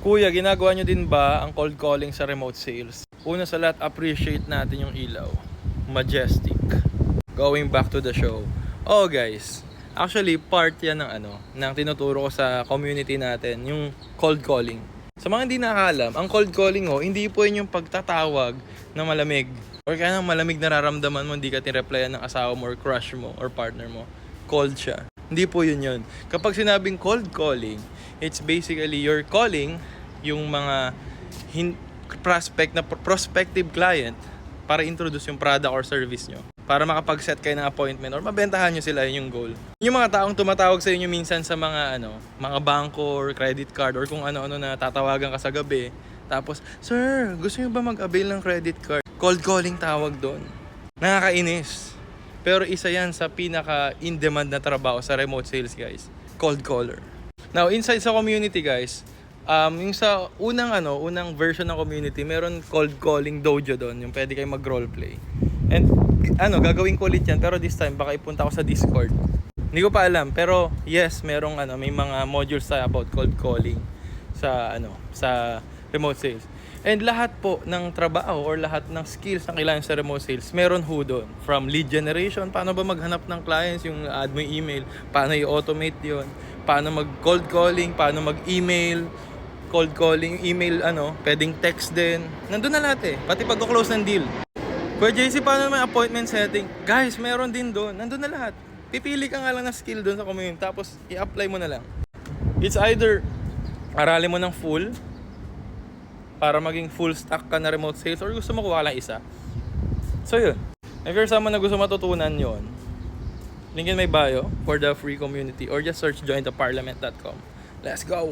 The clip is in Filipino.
Kuya, ginagawa nyo din ba ang cold calling sa remote sales? Una sa lahat, appreciate natin yung ilaw. Majestic. Going back to the show. Oh guys, actually part yan ng tinuturo ko sa community natin, yung cold calling. Sa mga hindi nakakalam, ang cold calling hindi po yun yung pagtatawag na malamig. Or kaya ng malamig nararamdaman mo, hindi ka tinreplyan ng asawa mo or crush mo or partner mo. Cold siya. Hindi po yun. Kapag sinabing cold calling, it's basically you're calling yung mga prospective client para introduce yung product or service nyo. Para makapag-set kayo ng appointment or mabentahan nyo sila, yung goal. Yung mga taong tumatawag sa inyo minsan sa mga mga bangko or credit card or kung ano-ano na tatawagan ka sa gabi. Tapos, sir, gusto nyo ba mag-avail ng credit card? Cold calling tawag doon. Nakakainis. Pero isa yan sa pinaka in-demand na trabaho sa remote sales, guys. Cold caller. Now, inside sa community, guys, yung sa unang version ng community, meron cold calling dojo doon, yung pwede kayo mag-roleplay. And gagawin ko ulit yan, pero this time baka ipunta ko sa Discord. Hindi ko pa alam, pero yes, merong may mga modules tayo about cold calling sa remote sales. And lahat po ng trabaho or lahat ng skills na kailangan sa remote sales, meron ho doon. From lead generation, paano ba maghanap ng clients, yung add mo yung email, paano i-automate yon, paano mag-cold calling, paano mag-email, cold calling, email, pwedeng text din. Nandun na lahat pati pag-close ng deal. Kuya JC, paano naman appointment setting? Guys, meron din doon. Nandun na lahat. Pipili ka nga lang na skill doon sa community, tapos i-apply mo na lang. It's either aralin mo ng full para maging full stack ka na remote sales or gusto mo kuha lang isa. So yun. If you're someone na gusto matutunan yon, link in my bio for the free community or just search jointheparliament.com. Let's go!